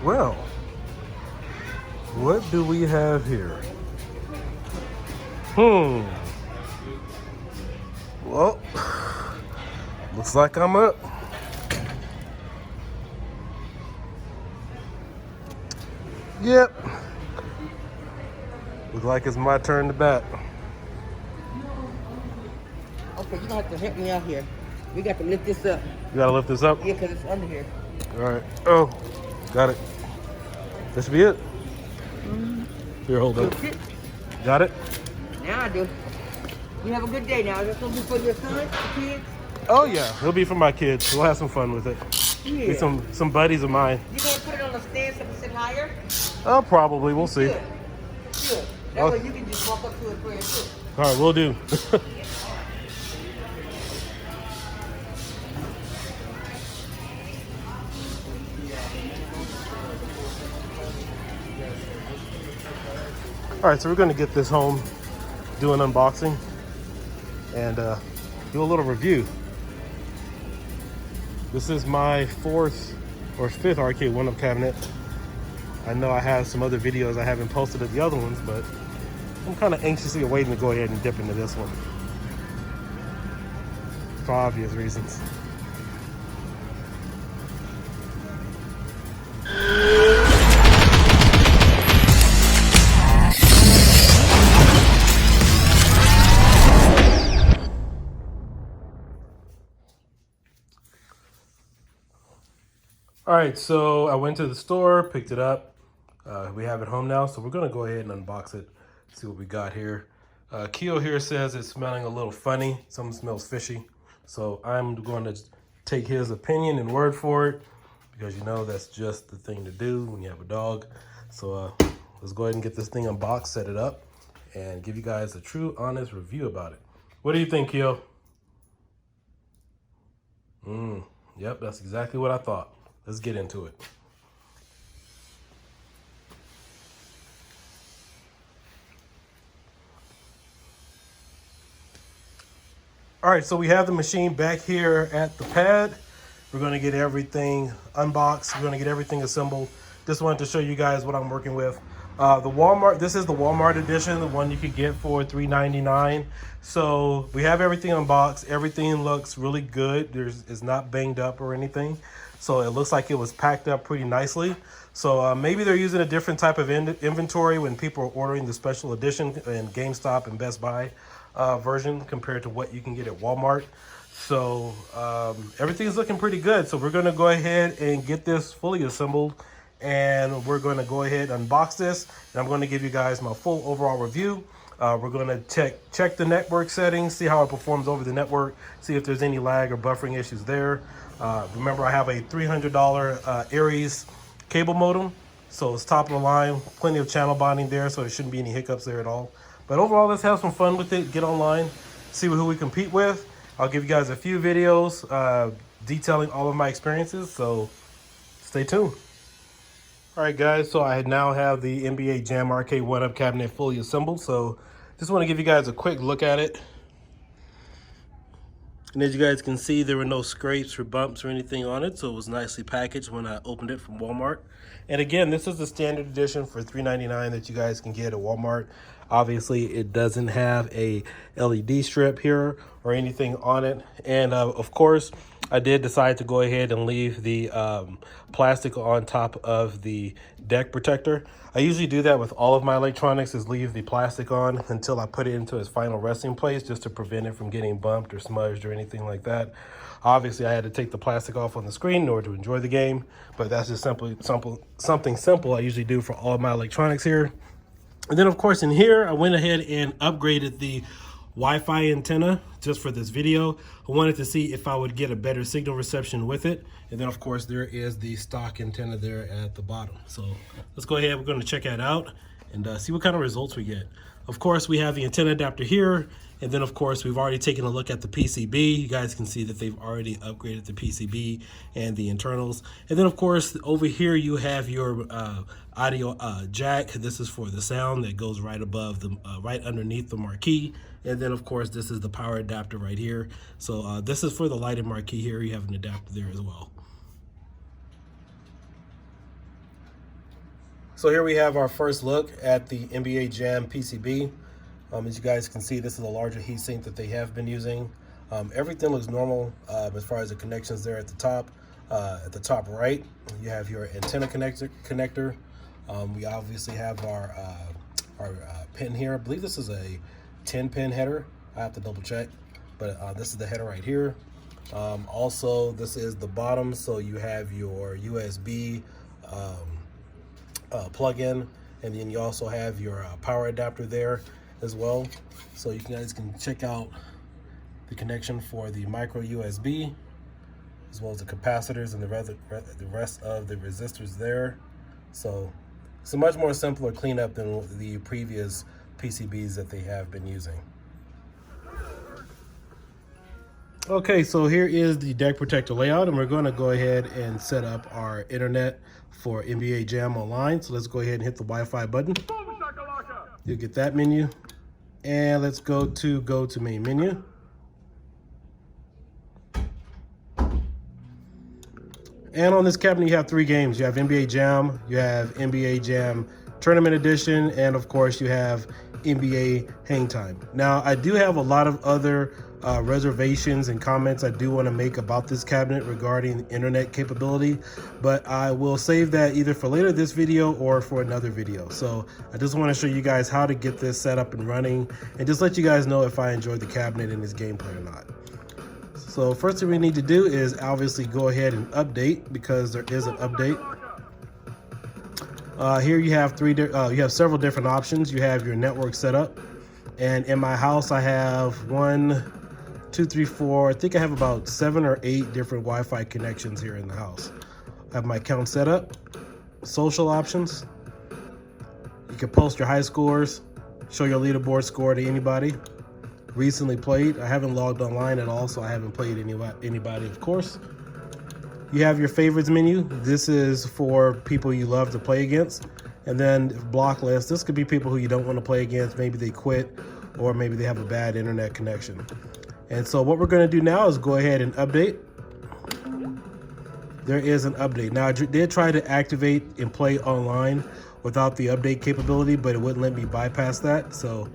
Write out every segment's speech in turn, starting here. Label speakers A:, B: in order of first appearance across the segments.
A: Well, what do we have here? Well, looks like I'm up. Yep. Looks like it's my turn to bat.
B: Okay, you're gonna have to help me out here. We got to lift this up.
A: You gotta lift this up?
B: Yeah, because it's under here.
A: All right. Oh, got it. This should be it. Here, hold up. Got it?
B: Now I do. You have a good day now. Is that something for your son, your kids?
A: Oh yeah, it'll be for my kids. We'll have some fun with it.
B: Yeah.
A: Be some buddies of mine.
B: You gonna put it on a stand so it can sit higher?
A: Oh, probably. We'll see.
B: Good. Good. That way you can just walk up to it for your too.
A: All right, we'll do. All right, so we're gonna get this home, do an unboxing, and do a little review. This is my 4th or 5th ARCADE1UP cabinet. I know I have some other videos I haven't posted of the other ones, but I'm kind of anxiously waiting to go ahead and dip into this one for obvious reasons. All right, so I went to the store, picked it up. We have it home now, so we're gonna go ahead and unbox it, see what we got here. Keo here says it's smelling a little funny. Something smells fishy. So I'm going to take his opinion and word for it, because you know that's just the thing to do when you have a dog. So let's go ahead and get this thing unboxed, set it up, and give you guys a true, honest review about it. What do you think, Keo? Yep, that's exactly what I thought. Let's get into it. All right, so we have the machine back here at the pad. We're gonna get everything unboxed. We're gonna get everything assembled. Just wanted to show you guys what I'm working with. This is the Walmart edition, the one you could get for $3.99. So we have everything unboxed. Everything looks really good. It's not banged up or anything. So it looks like it was packed up pretty nicely. So maybe they're using a different type of inventory when people are ordering the special edition in GameStop and Best Buy version compared to what you can get at Walmart. So everything's looking pretty good. So we're gonna go ahead and get this fully assembled, and we're gonna go ahead and unbox this. And I'm gonna give you guys my full overall review. We're gonna check the network settings, see how it performs over the network, see if there's any lag or buffering issues there. Remember, I have a $300 Aries cable modem, so it's top of the line, plenty of channel bonding there, so there shouldn't be any hiccups there at all. But overall, let's have some fun with it, get online, see who we compete with. I'll give you guys a few videos detailing all of my experiences, so stay tuned. All right, guys, so I now have the NBA Jam ARCADE1UP cabinet fully assembled, so just want to give you guys a quick look at it. And as you guys can see, there were no scrapes or bumps or anything on it, so it was nicely packaged when I opened it from Walmart. And again, this is the standard edition for $3.99 that you guys can get at Walmart. Obviously, it doesn't have a LED strip here or anything on it. And of course, I did decide to go ahead and leave the plastic on top of the deck protector. I usually do that with all of my electronics, is leave the plastic on until I put it into its final resting place, just to prevent it from getting bumped or smudged or anything like that. Obviously, I had to take the plastic off on the screen in order to enjoy the game, but that's just something simple I usually do for all of my electronics here. And then, of course, in here, I went ahead and upgraded the Wi-Fi antenna just for this video. I wanted to see if I would get a better signal reception with it. And then, of course, there is the stock antenna there at the bottom. So let's go ahead. We're going to check that out and see what kind of results we get. Of course, we have the antenna adapter here. And then, of course, we've already taken a look at the PCB. You guys can see that they've already upgraded the PCB and the internals. And then, of course, over here you have your audio jack. This is for the sound that goes right above the, right underneath the marquee. And then, of course, this is the power adapter right here. So this is for the lighted marquee here. You have an adapter there as well. So here we have our first look at the NBA Jam PCB. As you guys can see, this is a larger heatsink that they have been using. Everything looks normal as far as the connections there at the top. At the top right, you have your antenna connector. We obviously have our pin here. I believe this is a 10-pin header. I have to double check, but this is the header right here. Also, this is the bottom, so you have your USB plug-in, and then you also have your power adapter there as well. So you guys can check out the connection for the micro USB, as well as the capacitors and the rest of the resistors there. So it's a much more simpler cleanup than the previous PCBs that they have been using. Okay, so here is the deck protector layout, and we're going to go ahead and set up our internet for NBA Jam Online. So let's go ahead and hit the Wi-Fi button. You'll get that menu. And let's go to main menu. And on this cabinet, you have 3 games. You have NBA Jam, you have NBA Jam Tournament Edition, and of course, you have NBA Hang Time. Now, I do have a lot of other reservations and comments I do want to make about this cabinet regarding internet capability, but I will save that either for later this video or for another video. So I just want to show you guys how to get this set up and running, and just let you guys know if I enjoyed the cabinet and its gameplay or not. So first thing we need to do is obviously go ahead and update, because there is an update. Here you have you have several different options. You have your network setup, and in my house I have 1, 2, 3, 4. I think I have about 7 or 8 different Wi-Fi connections here in the house. I have my account set up, social options. You can post your high scores, show your leaderboard score to anybody. Recently played. I haven't logged online at all, so I haven't played anybody, of course. You have your favorites menu. This is for people you love to play against. And then block list. This could be people who you don't want to play against. Maybe they quit, or maybe they have a bad internet connection. And so what we're going to do now is go ahead and update. There is an update. Now, I did try to activate and play online without the update capability, but it wouldn't let me bypass that. So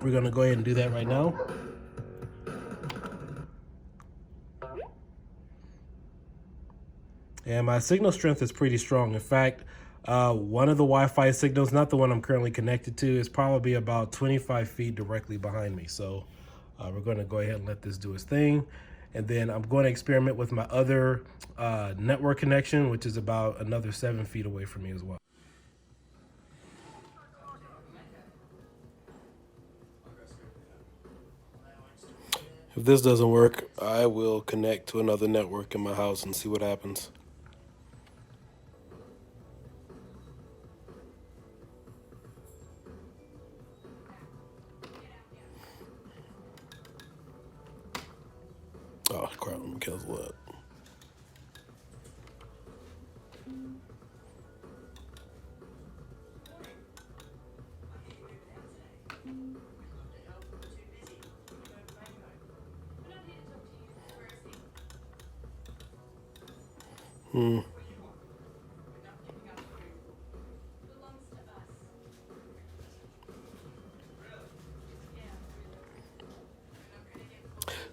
A: we're going to go ahead and do that right now. And my signal strength is pretty strong. In fact, one of the Wi-Fi signals, not the one I'm currently connected to, is probably about 25 feet directly behind me. So we're going to go ahead and let this do its thing. And then I'm going to experiment with my other network connection, which is about another 7 feet away from me as well. If this doesn't work, I will connect to another network in my house and see what happens. Oh crap, let me cancel that.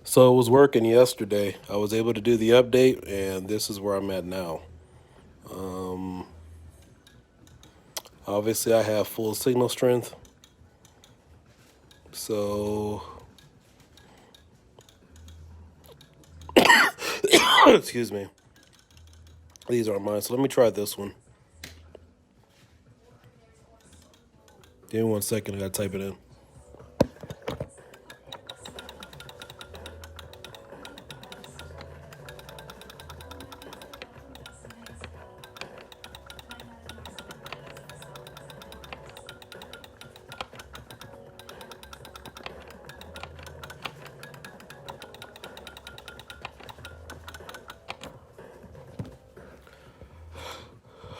A: So it was working yesterday. I was able to do the update, and this is where I'm at now. Obviously, I have full signal strength. So, excuse me. These aren't mine, so let me try this one. Give me 1 second, I gotta type it in.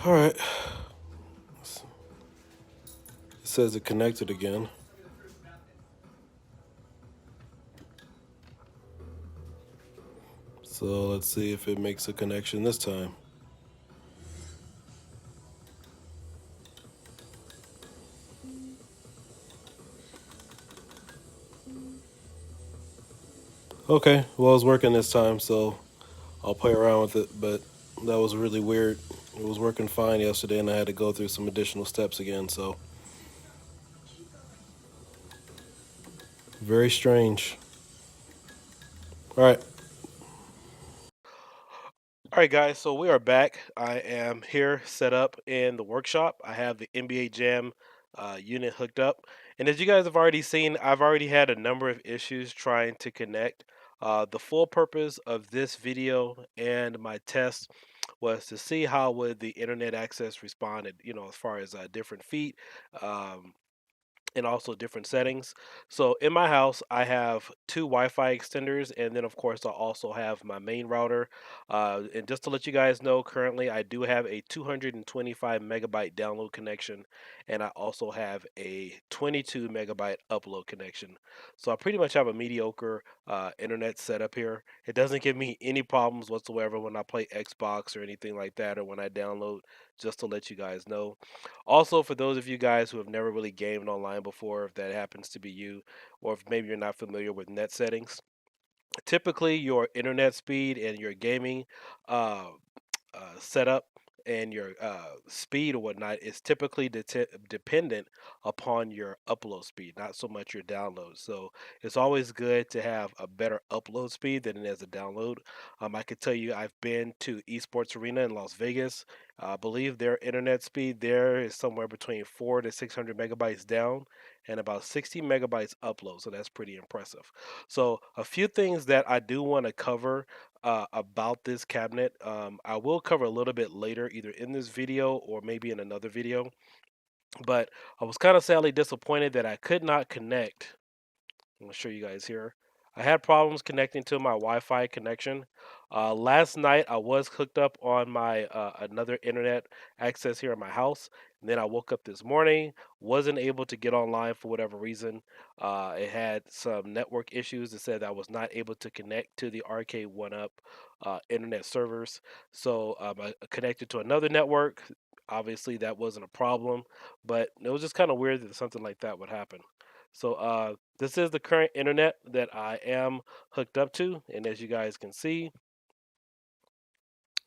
A: All right. It says it connected again. So let's see if it makes a connection this time. Okay, well, it's working this time, so I'll play around with it, but that was really weird. It was working fine yesterday, and I had to go through some additional steps again, so very strange. All right. All right, guys, so we are back. I am here set up in the workshop. I have the NBA Jam unit hooked up. And as you guys have already seen, I've already had a number of issues trying to connect. The full purpose of this video and my test was to see how would the internet access responded, as far as different feet. Um, and also different settings. So in my house, I have two Wi-Fi extenders, and then of course I also have my main router. And just to let you guys know, currently I do have a 225 megabyte download connection, and I also have a 22 megabyte upload connection. So I pretty much have a mediocre internet setup here. It doesn't give me any problems whatsoever when I play Xbox or anything like that, or when I download. Just to let you guys know. Also, for those of you guys who have never really gamed online before, if that happens to be you, or if maybe you're not familiar with net settings, typically your internet speed and your gaming uh, setup and your speed or whatnot is typically dependent upon your upload speed, not so much your download. So it's always good to have a better upload speed than it is a download. I can tell you, I've been to Esports Arena in Las Vegas. I believe their internet speed there is somewhere between 400 to 600 megabytes down and about 60 megabytes upload. So that's pretty impressive. So a few things that I do want to cover about this cabinet. I will cover a little bit later, either in this video or maybe in another video. But I was kind of sadly disappointed that I could not connect. I'm gonna show you guys here. I had problems connecting to my Wi-Fi connection. Last night I was hooked up on my another internet access here in my house. And then I woke up this morning, wasn't able to get online for whatever reason. It had some network issues. It said I was not able to connect to the Arcade1UP internet servers. So I connected to another network. Obviously, that wasn't a problem, but it was just kind of weird that something like that would happen. So this is the current internet that I am hooked up to, and as you guys can see,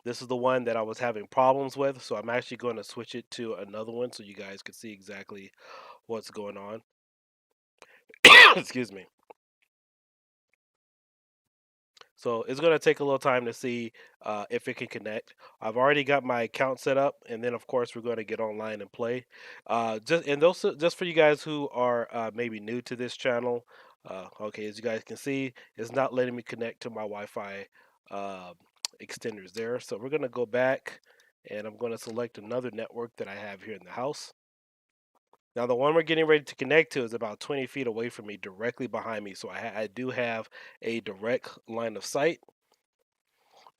A: this is the one that I was having problems with. So I'm actually going to switch it to another one so you guys can see exactly what's going on. Excuse me. So it's going to take a little time to see if it can connect. I've already got my account set up, and then of course we're going to get online and play. Just for you guys who are maybe new to this channel. Okay, as you guys can see, it's not letting me connect to my Wi-Fi uh, extenders there. So we're going to go back, and I'm going to select another network that I have here in the house. Now, the one we're getting ready to connect to is about 20 feet away from me, directly behind me. So I do have a direct line of sight.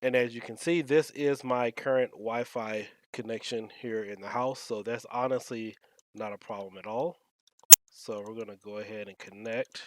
A: And as you can see, this is my current Wi-Fi connection here in the house. So that's honestly not a problem at all. So we're going to go ahead and connect.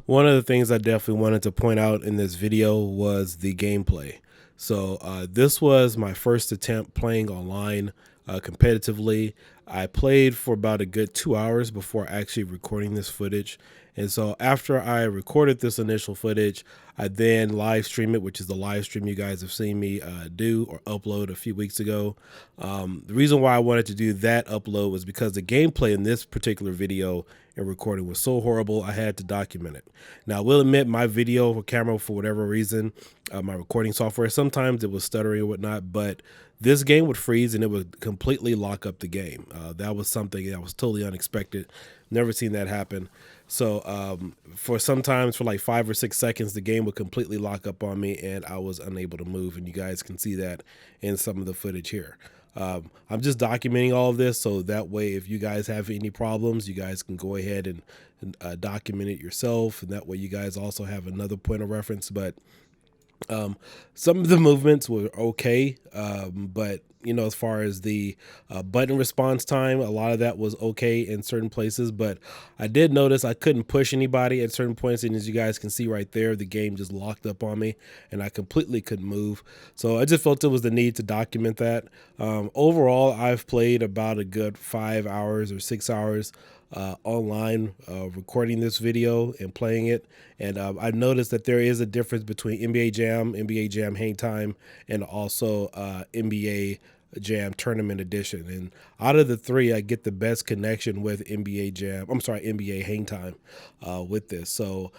A: One of the things I definitely wanted to point out in this video was the gameplay. So this was my first attempt playing online competitively. I played for about a good 2 hours before actually recording this footage. And so after I recorded this initial footage, I then live stream it, which is the live stream you guys have seen me do or upload a few weeks ago. The reason why I wanted to do that upload was because the gameplay in this particular video and recording was so horrible, I had to document it. Now, I will admit my video or camera, for whatever reason, my recording software, sometimes it was stuttering or whatnot, but this game would freeze and it would completely lock up the game. That was something that was totally unexpected. Never seen that happen. So for sometimes for like 5 or 6 seconds, the game would completely lock up on me and I was unable to move. And you guys can see that in some of the footage here. I'm just documenting all of this so that way if you guys have any problems, you guys can go ahead and document it yourself, and that way you guys also have another point of reference. But Um, some of the movements were okay, but as far as the button response time, a lot of that was okay in certain places. But I did notice I couldn't push anybody at certain points, and as you guys can see right there, the game just locked up on me, and I completely couldn't move. So I just felt it was the need to document that. Overall, I've played about a good 5 hours or 6 hours online recording this video and playing it. And I noticed that there is a difference between NBA Jam, NBA Jam Hang Time, and also NBA Jam Tournament Edition. And out of the three, I get the best connection with NBA Jam. I'm sorry, NBA Hang Time with this. So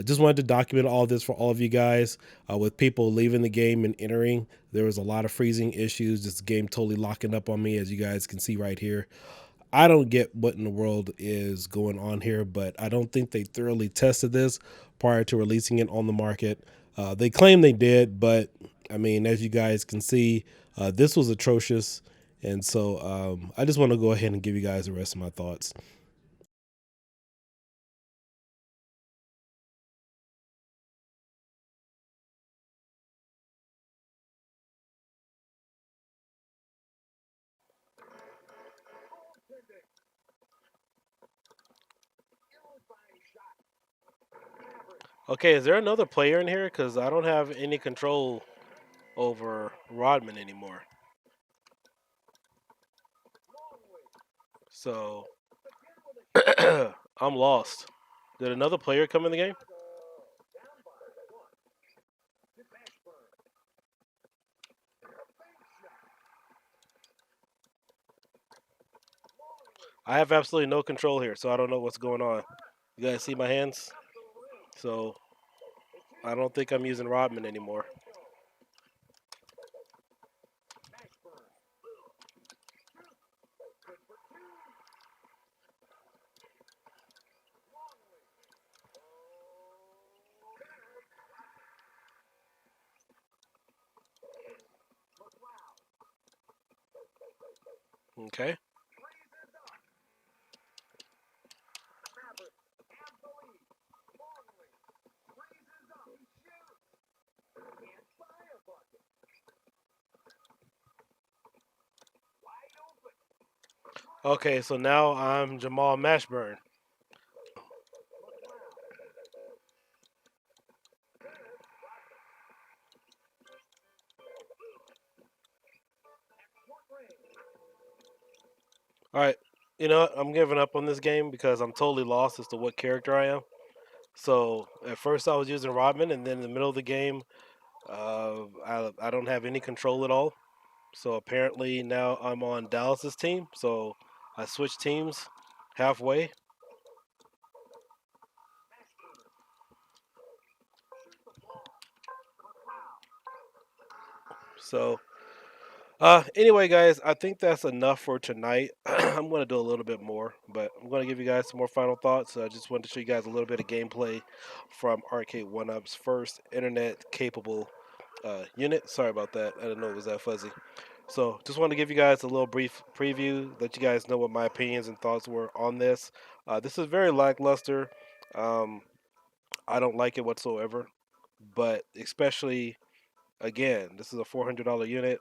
A: just wanted to document all this for all of you guys. With people leaving the game and entering, there was a lot of freezing issues. This game totally locking up on me, as you guys can see right here. I don't get what in the world is going on here, but I don't think they thoroughly tested this prior to releasing it on the market. They claim they did, but I mean, as you guys can see, this was atrocious. And so I just want to go ahead and give you guys the rest of my thoughts. Okay, is there another player in here? Because I don't have any control over Rodman anymore. So I'm lost. Did another player come in the game? I have absolutely no control here, so I don't know what's going on. You guys see my hands? So I don't think I'm using Rodman anymore. Okay. Okay, so now I'm Jamal Mashburn. All right. You know what? I'm giving up on this game because I'm totally lost as to what character I am. So at first I was using Rodman, and then in the middle of the game, I don't have any control at all. So apparently now I'm on Dallas's team. So I switched teams halfway. So anyway, guys, I think that's enough for tonight. I'm going to do a little bit more, but I'm going to give you guys some more final thoughts. I just wanted to show you guys a little bit of gameplay from Arcade1UP's first internet capable unit. Sorry about that. I didn't know it was that fuzzy. So just wanted to give you guys a little brief preview, let you guys know what my opinions and thoughts were on this. This is very lackluster. Um, I don't like it whatsoever, but especially again, this is a $400 unit.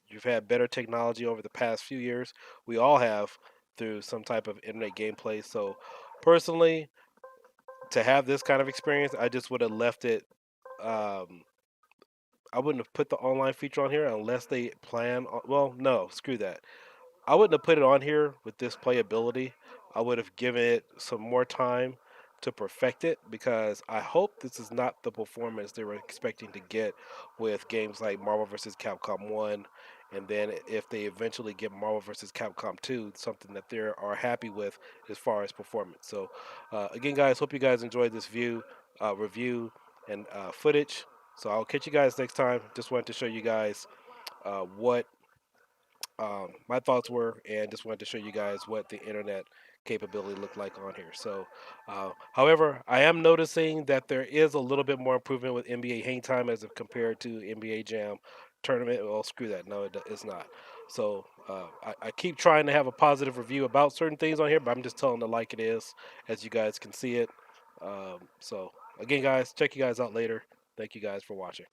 A: You've had better technology over the past few years. We all have through some type of internet gameplay. So personally, to have this kind of experience, I just would have left it. Um, I wouldn't have put the online feature on here unless they plan. Well, no, screw that. I wouldn't have put it on here with this playability. I would have given it some more time to perfect it because I hope this is not the performance they were expecting to get with games like Marvel vs. Capcom 1, and then if they eventually get Marvel vs. Capcom 2, something that they are happy with as far as performance. So, again, guys, hope you guys enjoyed this review, and footage. So I'll catch you guys next time. Just wanted to show you guys what my thoughts were, and just wanted to show you guys what the internet capability looked like on here. So, however, I am noticing that there is a little bit more improvement with NBA Hang Time as compared to NBA Jam Tournament. Well, screw that. No, it's not. So, I keep trying to have a positive review about certain things on here, but I'm just telling it like it is, as you guys can see it. So, again, guys, check you guys out later. Thank you guys for watching.